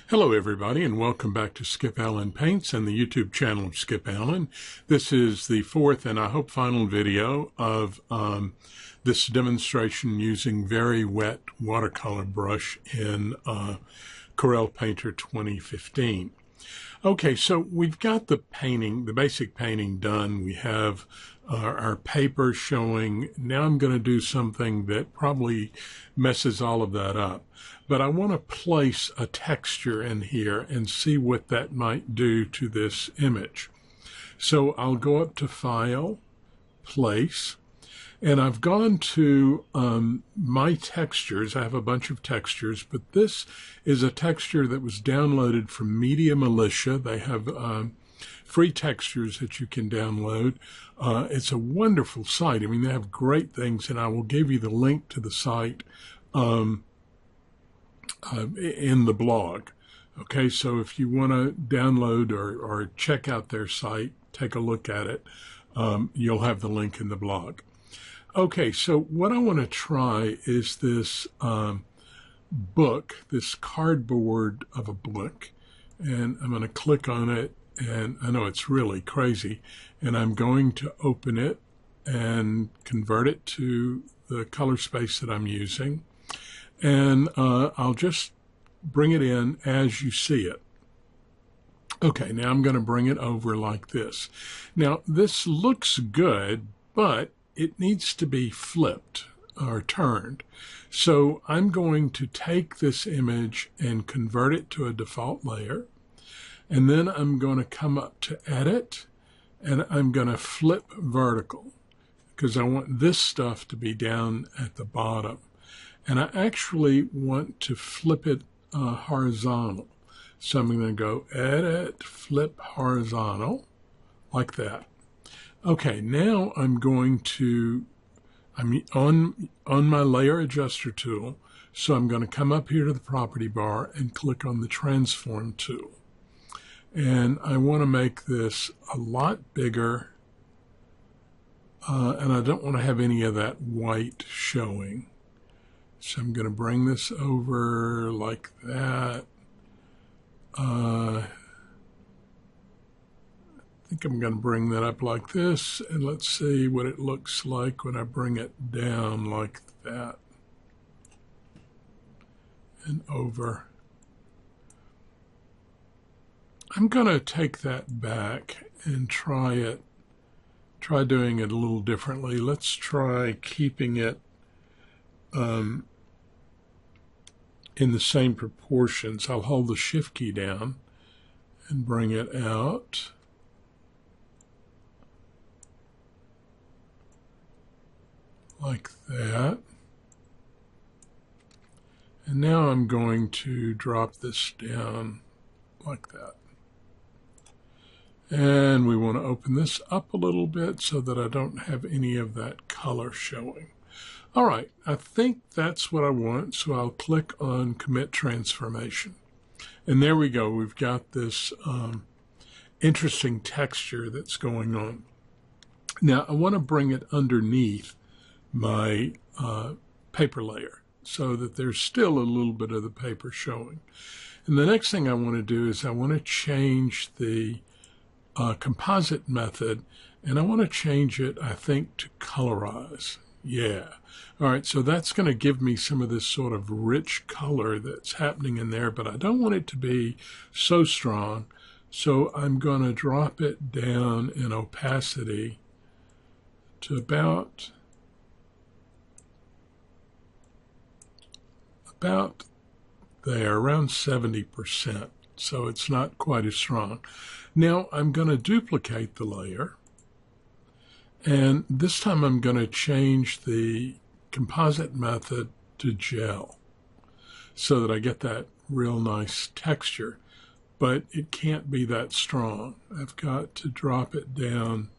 Hello everybody and welcome back to Skip Allen Paints and the YouTube channel of Skip Allen. This is the fourth and I hope final video of this demonstration using very wet watercolor brush in Corel Painter 2015. Okay, so we've got the painting, the basic painting done. We have our paper showing. Now I'm going to do something that probably messes all of that up. But I want to place a texture in here and see what that might do to this image. So I'll go up to File, Place, and I've gone to my textures. I have a bunch of textures, but this is a texture that was downloaded from Media Militia. They have free textures that you can download. It's a wonderful site. I mean, they have great things, and I will give you the link to the site in the blog. Okay, so if you want to download or check out their site, take a look at it, you'll have the link in the blog. Okay, so what I want to try is this book, this cardboard of a book, and I'm going to click on it, and I know it's really crazy, and I'm going to open it and convert it to the color space that I'm using, and I'll just bring it in as you see it. Okay, now I'm going to bring it over like this. Now, this looks good, but it needs to be flipped or turned. So I'm going to take this image and convert it to a default layer. And then I'm going to come up to Edit, and I'm going to flip vertical because I want this stuff to be down at the bottom. And I actually want to flip it horizontal. So I'm going to go Edit, Flip Horizontal, like that. Okay, now I'm on my layer adjuster tool, so I'm going to come up here to the property bar and click on the transform tool. And I want to make this a lot bigger, and I don't want to have any of that white showing. So I'm going to bring this over like that. I think I'm going to bring that up like this, and let's see what it looks like when I bring it down like that and over. I'm going to take that back and try doing it a little differently. Let's try keeping it in the same proportions. I'll hold the Shift key down and bring it out. Like that. And now I'm going to drop this down like that. And we want to open this up a little bit so that I don't have any of that color showing. All right, I think that's what I want, so I'll click on Commit Transformation. And there we go. We've got this interesting texture that's going on. Now, I want to bring it underneath my paper layer so that there's still a little bit of the paper showing. And the next thing I want to do is I want to change the composite method, and I want to change it, I think, to colorize. Yeah. All right, so that's going to give me some of this sort of rich color that's happening in there, but I don't want it to be so strong. So I'm going to drop it down in opacity to about there, around 70%. So it's not quite as strong. Now I'm going to duplicate the layer. And this time I'm going to change the composite method to gel so that I get that real nice texture, but it can't be that strong. I've got to drop it down,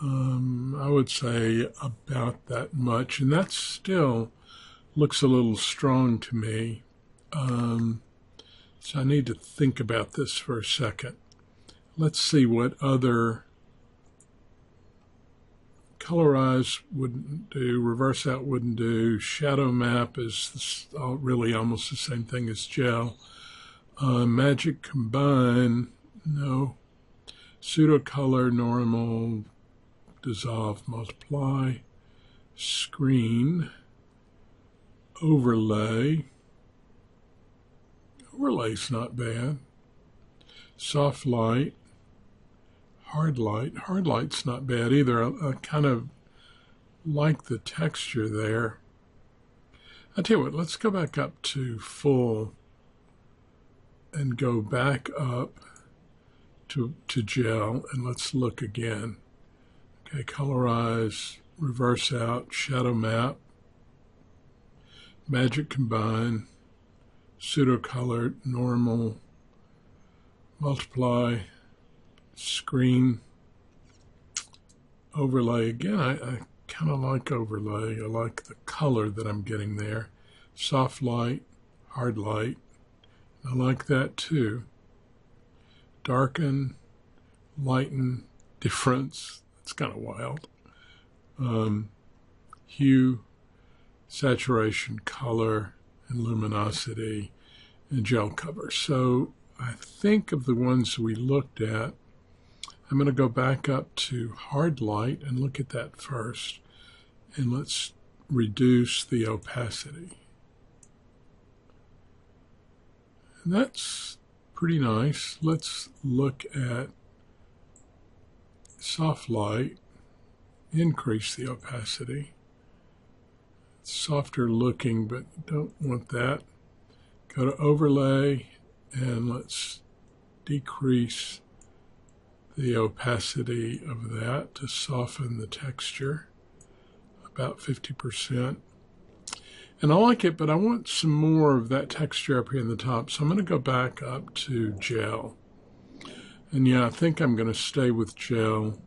I would say about that much, and that still looks a little strong to me. So I need to think about this for a second. Let's see what other colorize wouldn't do, reverse out wouldn't do, shadow map is really almost the same thing as gel. Magic Combine, no. Pseudo Color, Normal, Dissolve, Multiply, Screen, Overlay. Overlay's not bad. Soft Light, Hard Light. Hard Light's not bad either. I kind of like the texture there. I tell you what, let's go back up to full and go back up to gel, and let's look again. Okay, colorize, reverse out, shadow map, Magic Combine, pseudo color, normal, multiply, screen, overlay. Again, I kind of like overlay. I like the color that I'm getting there. Soft light, hard light. I like that too. Darken, lighten, difference. It's kind of wild. Hue, saturation, color, and luminosity, and gel cover. So I think of the ones we looked at, I'm going to go back up to hard light and look at that first. And let's reduce the opacity. And that's pretty nice. Let's look at soft light, increase the opacity. It's softer looking, but don't want that. Go to overlay and let's decrease the opacity of that to soften the texture, about 50%. And I like it, but I want some more of that texture up here in the top. So I'm going to go back up to gel. And yeah, I think I'm going to stay with gel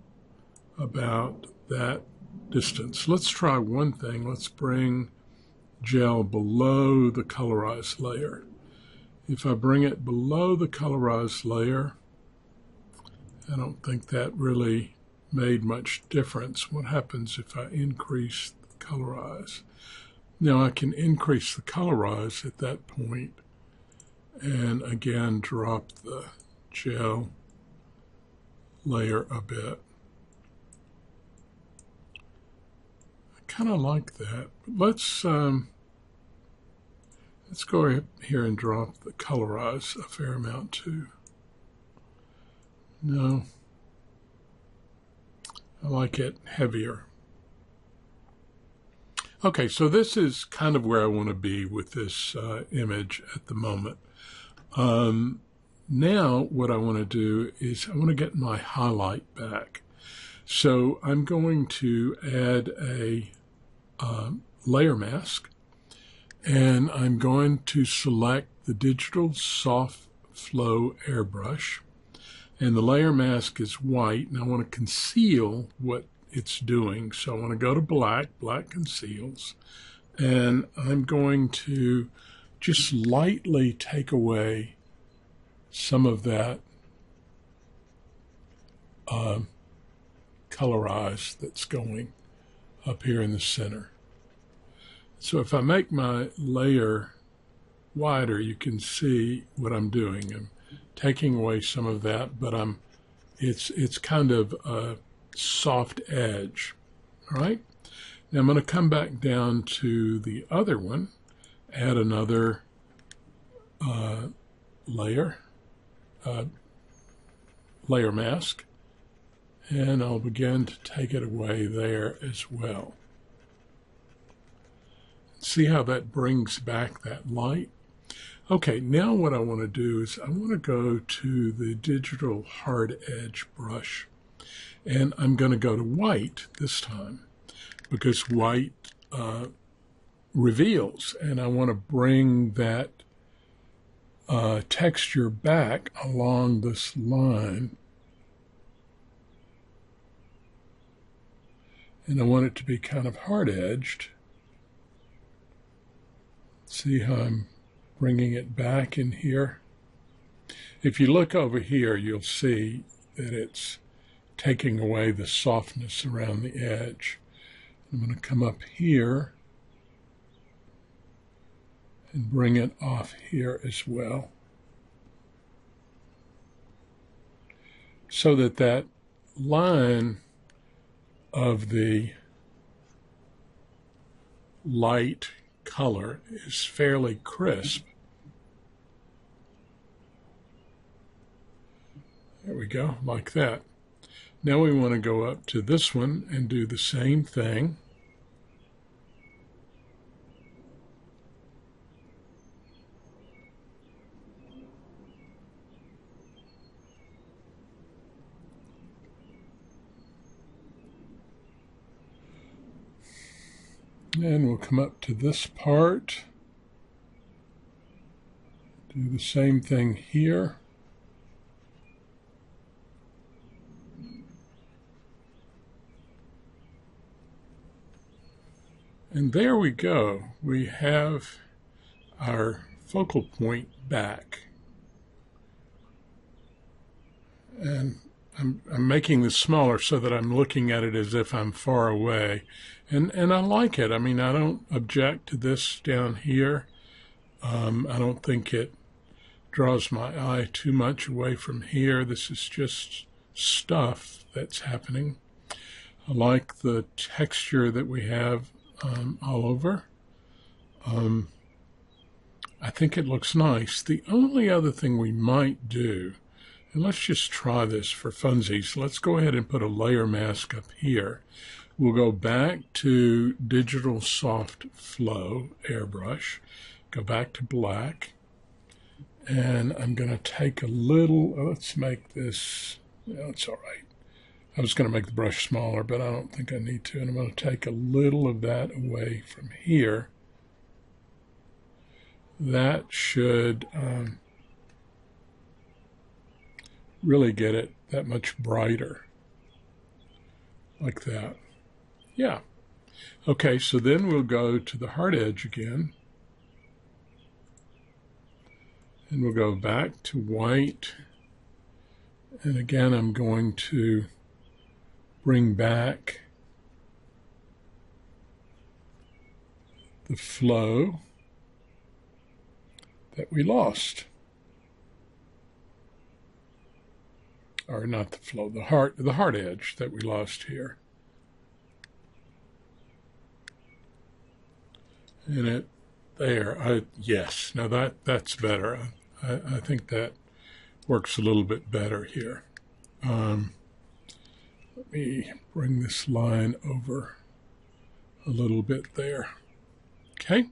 about that distance. Let's try one thing. Let's bring gel below the colorized layer. If I bring it below the colorized layer, I don't think that really made much difference. What happens if I increase the colorize? Now I can increase the colorize at that point and again drop the gel layer a bit. I kind of like that. Let's go here and drop the colorize a fair amount too. No, I like it heavier. Okay, so this is kind of where I want to be with this image at the moment. Now what I want to do is I want to get my highlight back. So I'm going to add a layer mask, and I'm going to select the Digital Soft Flow Airbrush. And the layer mask is white, and I want to conceal what it's doing. So I want to go to black, black conceals, and I'm going to just lightly take away some of that colorize that's going up here in the center. So if I make my layer wider, you can see what I'm doing. I'm taking away some of that, but it's kind of a soft edge. All right. Now I'm going to come back down to the other one, add another layer mask, and I'll begin to take it away there as well. See how that brings back that light? Okay, now what I want to do is I want to go to the Digital Hard Edge brush, and I'm going to go to white this time because white reveals, and I want to bring that texture back along this line, and I want it to be kind of hard-edged. See how I'm bringing it back in here? If you look over here, you'll see that it's taking away the softness around the edge. I'm going to come up here and bring it off here as well. so that that line of the light color is fairly crisp. There we go, like that. Now we want to go up to this one and do the same thing. And we'll come up to this part, do the same thing here. And there we go. We have our focal point back. And I'm making this smaller so that I'm looking at it as if I'm far away. And I like it. I mean, I don't object to this down here. I don't think it draws my eye too much away from here. This is just stuff that's happening. I like the texture that we have all over. I think it looks nice. The only other thing we might do, and let's just try this for funsies. Let's go ahead and put a layer mask up here. We'll go back to Digital Soft Flow Airbrush, go back to black, and I'm going to take a little, let's make this, it's all right. I was going to make the brush smaller, but I don't think I need to, and I'm going to take a little of that away from here. That should really get it that much brighter, like that. Yeah. Okay, so then we'll go to the hard edge again. And we'll go back to white. And again, I'm going to bring back the flow that we lost. Or not the flow, the hard edge that we lost here. And it there, yes, now that's better. I think that works a little bit better here. Let me bring this line over a little bit there. Okay.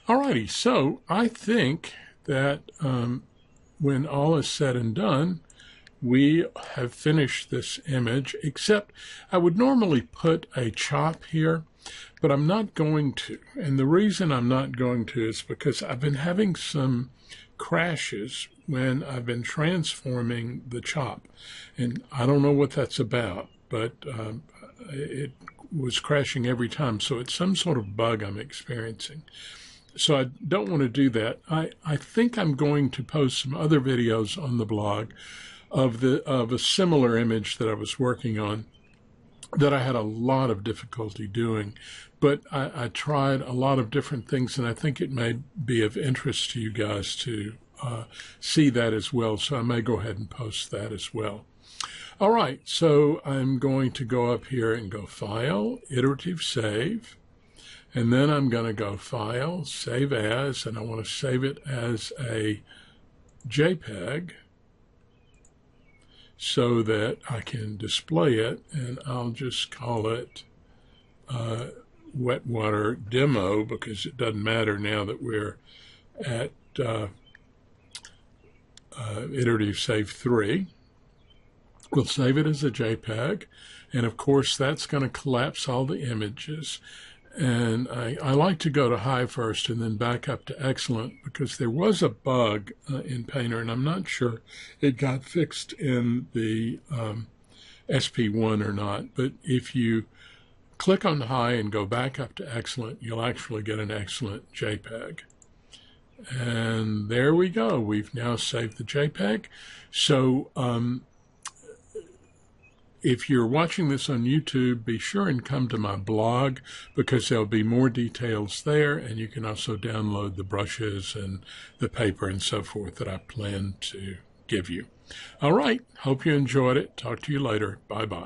Alrighty, so I think that when all is said and done, we have finished this image, except I would normally put a chop here, but I'm not going to. And the reason I'm not going to is because I've been having some crashes when I've been transforming the chop. And I don't know what that's about, but it was crashing every time. So it's some sort of bug I'm experiencing. So I don't want to do that. I think I'm going to post some other videos on the blog of a similar image that I was working on that I had a lot of difficulty doing. But I tried a lot of different things, and I think it may be of interest to you guys to see that as well. So I may go ahead and post that as well. All right, so I'm going to go up here and go File, Iterative Save. And then I'm going to go File, Save As, and I want to save it as a JPEG so that I can display it, and I'll just call it Wet Water Demo, because it doesn't matter now that we're at Iterative Save 3. We'll save it as a JPEG, and of course that's going to collapse all the images. And I like to go to high first and then back up to excellent, because there was a bug in Painter, and I'm not sure it got fixed in the SP1 or not. But if you click on high and go back up to excellent, you'll actually get an excellent JPEG. And there we go. We've now saved the JPEG. So if you're watching this on YouTube, be sure and come to my blog, because there'll be more details there, and you can also download the brushes and the paper and so forth that I plan to give you. All right. Hope you enjoyed it. Talk to you later. Bye-bye.